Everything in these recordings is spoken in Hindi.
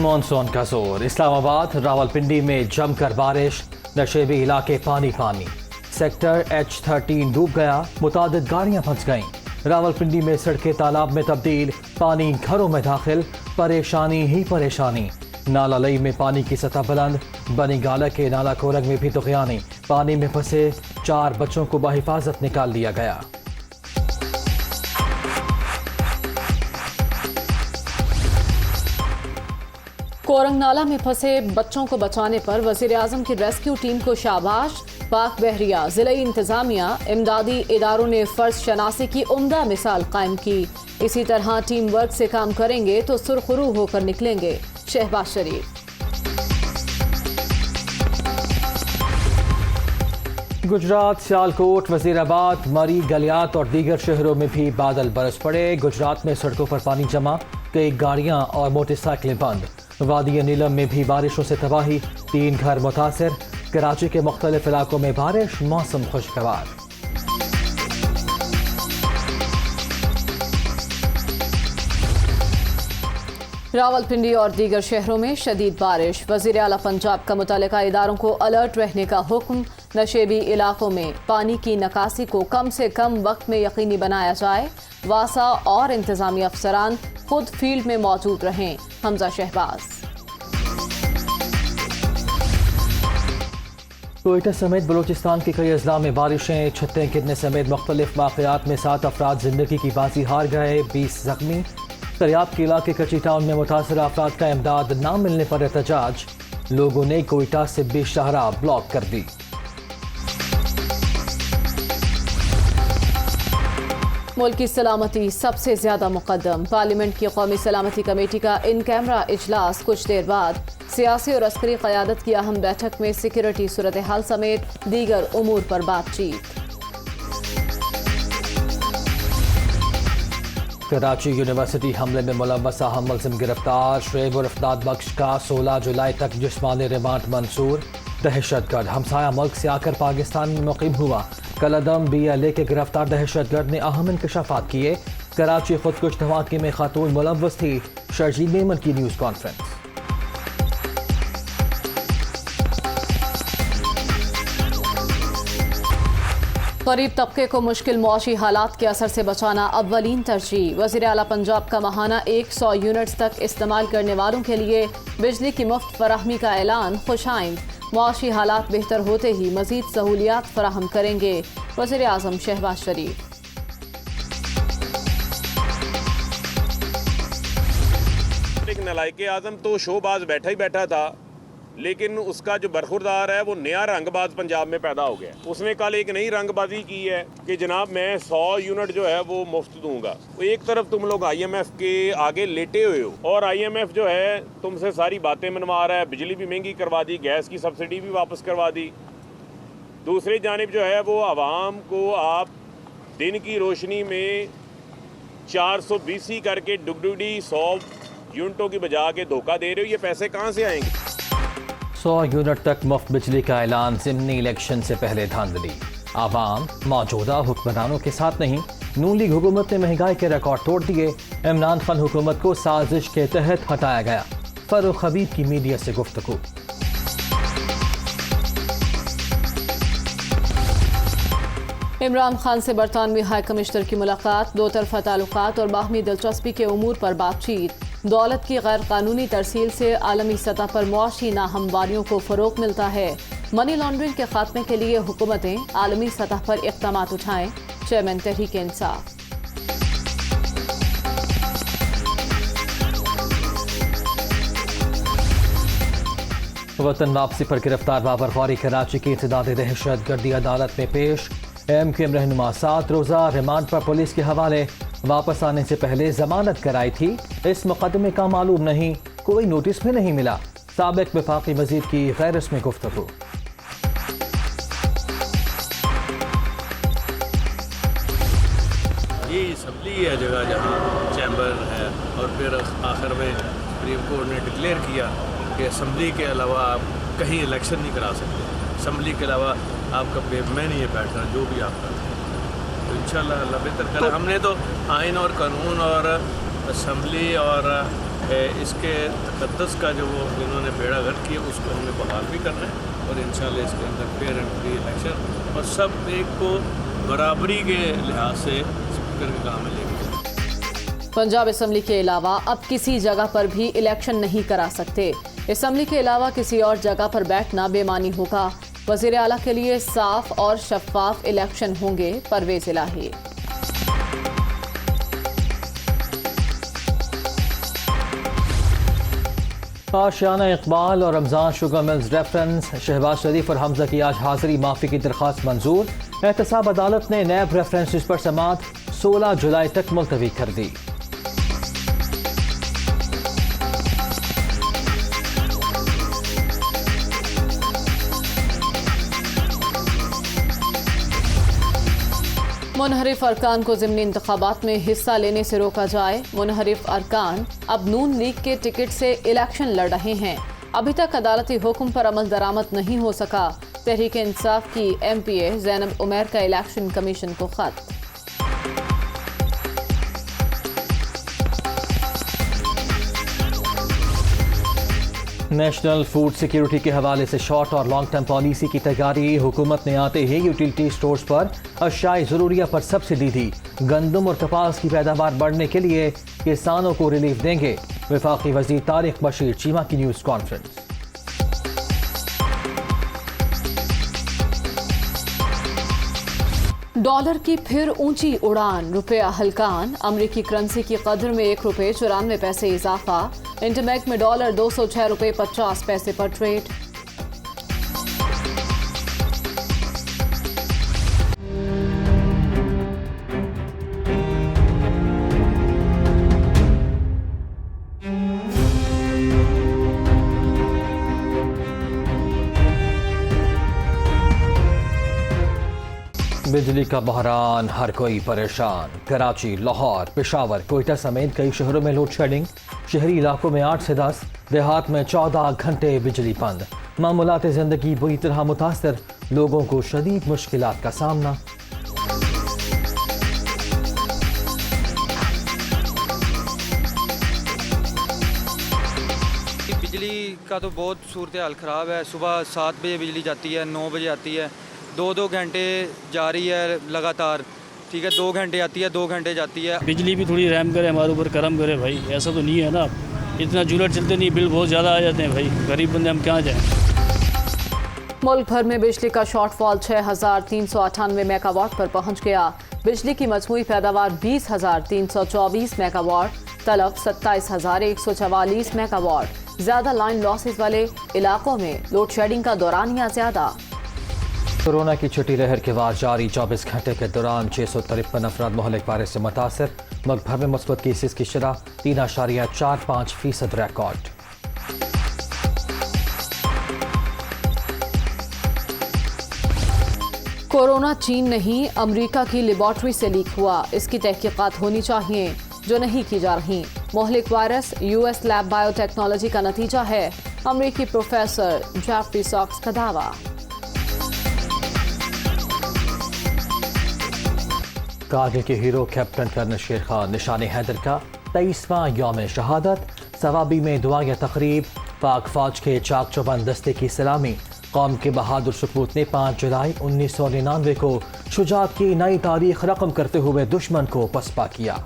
मानसून का जोर। इस्लामाबाद रावलपिंडी में जमकर बारिश, नशेबी इलाके पानी पानी। सेक्टर H13 डूब गया, मुतादिद गाड़ियां फंस गईं। रावलपिंडी में सड़कें तालाब में तब्दील, पानी घरों में दाखिल, परेशानी ही परेशानी। नाला लई में पानी की सतह बुलंद, बनी गाला के नाला कोरग में भी तुग़यानी। पानी में फंसे 4 बच्चों को बहिफाजत निकाल लिया गया। कोरंग नाला में फंसे बच्चों को बचाने पर वज़ीर आज़म की रेस्क्यू टीम को शाबाश। पाक बहरिया ज़िले इंतज़ामिया इमदादी इदारों ने फ़र्ज शनासी की उम्दा मिसाल कायम की। इसी तरह टीम वर्क से काम करेंगे तो सुरखरू होकर निकलेंगे। शहबाज शरीफ। गुजरात, सियालकोट, वजीराबाद, मरी, गलियात और दीगर शहरों में भी बादल बरस पड़े। गुजरात में सड़कों पर पानी जमा, कई गाड़ियां और मोटरसाइकिलें बंद। वादी नीलम में भी बारिशों से तबाही, 3 घर मुतासर। कराची के मुख्तलिफ इलाकों में बारिश, मौसम खुशगवार। रावलपिंडी और दीगर शहरों में शदीद बारिश। वज़ीर आला पंजाब का मुतल्लिका इदारों को अलर्ट रहने का हुक्म। नशेबी इलाकों में पानी की निकासी को कम से कम वक्त में यकीनी बनाया जाए। वासा और इंतजामी अफसरान खुद फील्ड में मौजूद रहें। हमजा शहबाज। कोयटा समेत बलूचिस्तान के कई अजला में बारिशें, छतें गिरने समेत मुख्तलिफ वाक़यात में 7 अफराद जिंदगी की बाजी हार गए, 20 जख्मी। दरियाब के इलाके कच्ची टाउन में मुतासर अफराद का इमदाद न मिलने पर एहतजाज। लोगों ने कोयटा से बेशहरा ब्लॉक कर दी। मुल्क की सलामती सबसे ज्यादा मुकद्दम। पार्लियामेंट की कौमी सलामती कमेटी का इन कैमरा इजलास कुछ देर बाद। सियासी और अस्करी क़यादत की अहम बैठक में सिक्योरिटी सूरत हाल समेत दीगर उमूर पर बातचीत। कराची यूनिवर्सिटी हमले में मुलव्वस अहम मुल्ज़िम गिरफ्तार। शुएब उर्फ दाद बख्श का 16 जुलाई तक जिस्मानी रिमांड मंसूर। दहशतगर्द हमसाया मुल्क से आकर पाकिस्तान में मुकीम हुआ। कलदम BLA के गिरफ्तार दहशतगर्द ने अहम इंकशाफात किए। कराची खुदकुश धमाके में खातून मुलव्वस थी। शर्जील मेमन की न्यूज़ कॉन्फ्रेंस। गरीब तबके को मुश्किल मुआशी हालात के असर से बचाना अव्वलीन तरजीह। वज़ीर आला पंजाब का माहाना 100 यूनिट्स तक इस्तेमाल करने वालों के लिए बिजली की मुफ्त फराहमी का ऐलान खुशाइंद। मुआशी हालात बेहतर होते ही मजीद सहूलियात फराहम करेंगे। वज़ीर आज़म शहबाज शरीफ। एक नलायके आज़म तो शोबाज बैठा ही बैठा था, लेकिन उसका जो बरखुरदार है वो नया रंगबाज पंजाब में पैदा हो गया। उसने कल एक नई रंगबाजी की है कि जनाब मैं 100 यूनिट जो है वो मुफ्त दूंगा। तो एक तरफ तुम लोग IMF के आगे लेटे हुए हो और IMF जो है तुमसे सारी बातें मनवा रहा है, बिजली भी महंगी करवा दी, गैस की सब्सिडी भी वापस करवा दी। दूसरी जानिब जो है वो आवाम को आप दिन की रोशनी में 420 करके डुगडुडी 100 यूनिटों की बजा के धोखा दे रहे हो। ये पैसे कहाँ से आएंगे? 100 यूनिट तक मुफ्त बिजली का ऐलान ज़िमनी इलेक्शन से पहले धांधली। आवाम मौजूदा हुक्मरानों के साथ नहीं। नून लीग हुकूमत ने महंगाई के रिकॉर्ड तोड़ दिए। इमरान खान हुकूमत को साजिश के तहत हटाया गया। फरूख हबीब की मीडिया से गुफ्तगू। इमरान खान से बरतानवी हाई कमिश्नर की मुलाकात। 2 तरफा ताल्लुकात और बाहमी दिलचस्पी के उमूर पर बातचीत। दौलत की गैर कानूनी तरसील से आलमी सतह पर मुआशी नाहमवारियों को फ़रोग़ मिलता है। मनी लॉन्ड्रिंग के खात्मे के लिए हुकूमतें आलमी सतह पर इक़दामात उठाएं। चेयरमैन तहरीक इंसाफ। वतन वापसी पर गिरफ्तार बाबर गौरी कराची की इंसदाद दहशत गर्दी अदालत में पेश। MQM रहनुमा 7 रोज़ा रिमांड पर पुलिस के हवाले। वापस आने से पहले जमानत कराई थी। इस मुकदमे का मालूम नहीं, कोई नोटिस भी नहीं मिला। साबिक वफाकी वज़ीर की गैर रस्मी गुफ्तगू। ये असम्बली है जगह जहाँ चैम्बर है, और फिर आखिर में सुप्रीम कोर्ट ने डिक्लेयर किया कि असम्बली के अलावा आप कहीं इलेक्शन नहीं करा सकते। असम्बली के अलावा आपका में नहीं है बैठना, जो भी आप करते हैं। तो इंशाल्लाह अल्लाह बेहतर करे। हमने तो आइन और कानून और असम्बली और इसके तकद्दस का जो वो इन्होंने बेड़ा गर्क किया उसको हमने बहाल भी करना है और इंशाल्लाह इसके अंदर फेयर एंड फ्री इलेक्शन और सब एक को बराबरी के लिहाज से स्पीकर के काम में लेके जाए। पंजाब असम्बली के अलावा अब किसी जगह पर भी इलेक्शन नहीं करा सकते। असम्बली के अलावा किसी और जगह पर बैठना बेमानी होगा। वज़ीर आला के लिए साफ और शफाफ इलेक्शन होंगे। परवेज इलाही। आशियाना इकबाल और Ramzan sugar mills reference, Shahbaz Sharif और हमजा की आज हाजिरी माफ़ी की दरख्वास्त मंजूर। एहतसाब अदालत ने नैब रेफरेंसेस पर समाअत 16 जुलाई तक मुलतवी कर दी। मुनहरिफ अरकान को ज़िमनी इंतखाबात में हिस्सा लेने से रोका जाए। मुनहरिफ अरकान अब नून लीग के टिकट से इलेक्शन लड़ रहे हैं। अभी तक अदालती हुक्म पर अमल दरामद नहीं हो सका। तहरीक इंसाफ की MPA ज़ैनब उमैर का इलेक्शन कमीशन को खत। नेशनल फूड सिक्योरिटी के हवाले से शॉर्ट और लॉन्ग टर्म पॉलिसी की तैयारी। हुकूमत ने आते ही यूटिलिटी स्टोर्स पर अशियाए ज़रूरिया पर सब्सिडी दी। गंदम और कपास की पैदावार बढ़ने के लिए किसानों को रिलीफ देंगे। वफाकी वज़ीर तारिक बशीर चीमा की न्यूज़ कॉन्फ्रेंस। डॉलर की फिर ऊंची उड़ान, रुपया हल्कान। अमरीकी करेंसी की कदर में ₹1.94 इजाफा। इंटरबैंक में डॉलर $206.50 पर ट्रेड। बिजली का बहरान, हर कोई परेशान। कराची, लाहौर, पेशावर, कोयटा समेत कई शहरों में लोड शेडिंग। शहरी इलाकों में 8 से 10, देहात में 14 घंटे बिजली बंद। मामूलात ज़िंदगी बुरी तरह मुतासर, लोगों को शदीद मुश्किलात का सामना। बिजली का तो बहुत सूरत हाल ख़राब है। सुबह 7 बजे बिजली जाती है, 9 बजे आती है, 2-2 घंटे जा रही है लगातार। ठीक है, 2 घंटे आती है, 2 घंटे जाती है। बिजली भी थोड़ी रहम करे, हमारे ऊपर करम करे भाई। ऐसा तो नहीं है ना, इतना जूलर चलते नहीं, बिल बहुत ज़्यादा आ जाते हैं भाई। गरीब बंदे हम कहाँ जाएँ। मुल्क भर में बिजली का शॉर्टफॉल 6,398 मेगावाट पर पहुंच गया। बिजली की मजमूई पैदावार 20,324 मेगावाट, तलब 27,144 मेगावाट। ज़्यादा लाइन लॉसेस वाले इलाकों में लोड शेडिंग का दौरानिया ज़्यादा। कोरोना की छठी लहर के बाद जारी 24 घंटे के दौरान 653 अफराद मोहलिक वायरस से मुतासर। मुल्क भर में मुस्बत केसेस की शरह 3.45% रिकॉर्ड। कोरोना चीन नहीं, अमेरिका की लेबॉर्ट्री से लीक हुआ। इसकी तहकीकात होनी चाहिए, जो नहीं की जा रही। मोहलिक वायरस US लैब बायोटेक्नोलॉजी का नतीजा है। अमेरिकी प्रोफेसर जेफरी सॉक्स का दावा। कारगिल के हीरो कैप्टन कर्नल शेर खान निशान हैदर का 23वां यौम शहादत। सवाबी में दुआया तकरीब। पाक फौज के चाक चौबंद दस्ते की सलामी। कौम के बहादुर सपूत ने 5 जुलाई 1999 को शुजात की नई तारीख रकम करते हुए दुश्मन को पसपा किया।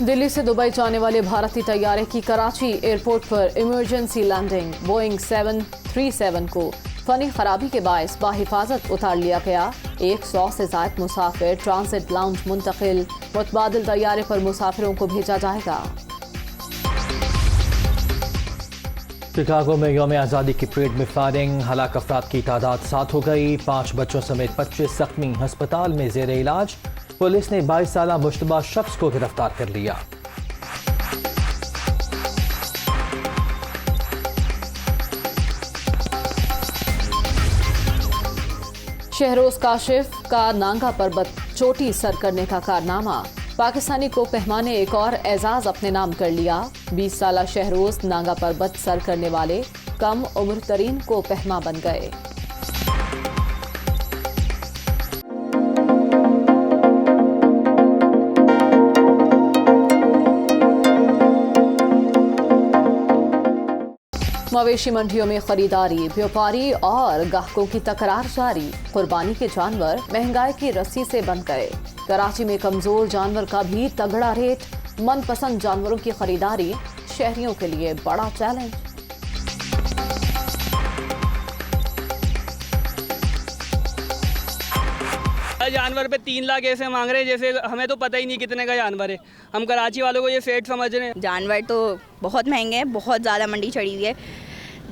दिल्ली से दुबई जाने वाले भारतीय तैयारे की कराची एयरपोर्ट पर इमरजेंसी लैंडिंग। बोइंग 737 को फनी खराबी के बायस बाहिफाजत उतार लिया गया। 100 से ज़ायद मुसाफिर ट्रांजिट लाउंज मुंतकिल। मुतबादिल तैयारे पर मुसाफिरों को भेजा जाएगा। शिकागो में यौम आज़ादी की परेड में फायरिंग। हलाक अफराद की तादाद 7 हो गई। 5 बच्चों समेत 25 जख्मी अस्पताल में जेर इलाज। पुलिस ने 22 साला मुश्तबा शख्स को गिरफ्तार कर लिया। शहरोज काशिफ का नांगा पर्वत चोटी सर करने का कारनामा। पाकिस्तानी को पहमाने एक और एजाज अपने नाम कर लिया। 20 साला शहरोज नांगा पर्वत सर करने वाले कम उम्र तरीन को पहमा बन गए। मवेशी मंडियों में खरीदारी, व्यापारी और ग्राहकों की तकरार जारी। कुर्बानी के जानवर महंगाई की रस्सी से बंध गए। कराची में कमजोर जानवर का भी तगड़ा रेट। मनपसंद जानवरों की खरीदारी शहरियों के लिए बड़ा चैलेंज। जानवर पे 3 लाख ऐसे मांग रहे हैं जैसे हमें तो पता ही नहीं कितने का जानवर है। हम कराची वालों को ये सेठ समझ रहे हैं। जानवर तो बहुत महंगे हैं, बहुत ज़्यादा मंडी चढ़ी हुई है।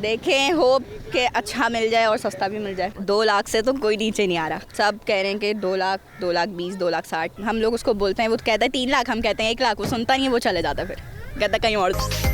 देखें होप कि अच्छा मिल जाए और सस्ता भी मिल जाए। 2 लाख से तो कोई नीचे नहीं आ रहा। सब कह रहे हैं कि 2 लाख, 2 लाख 20, 2 लाख 60। हम लोग उसको बोलते हैं, वो कहता है 3 लाख, हम कहते हैं 1 लाख। वो सुनता नहीं है, वो चले जाता है, फिर कहता है कहीं और।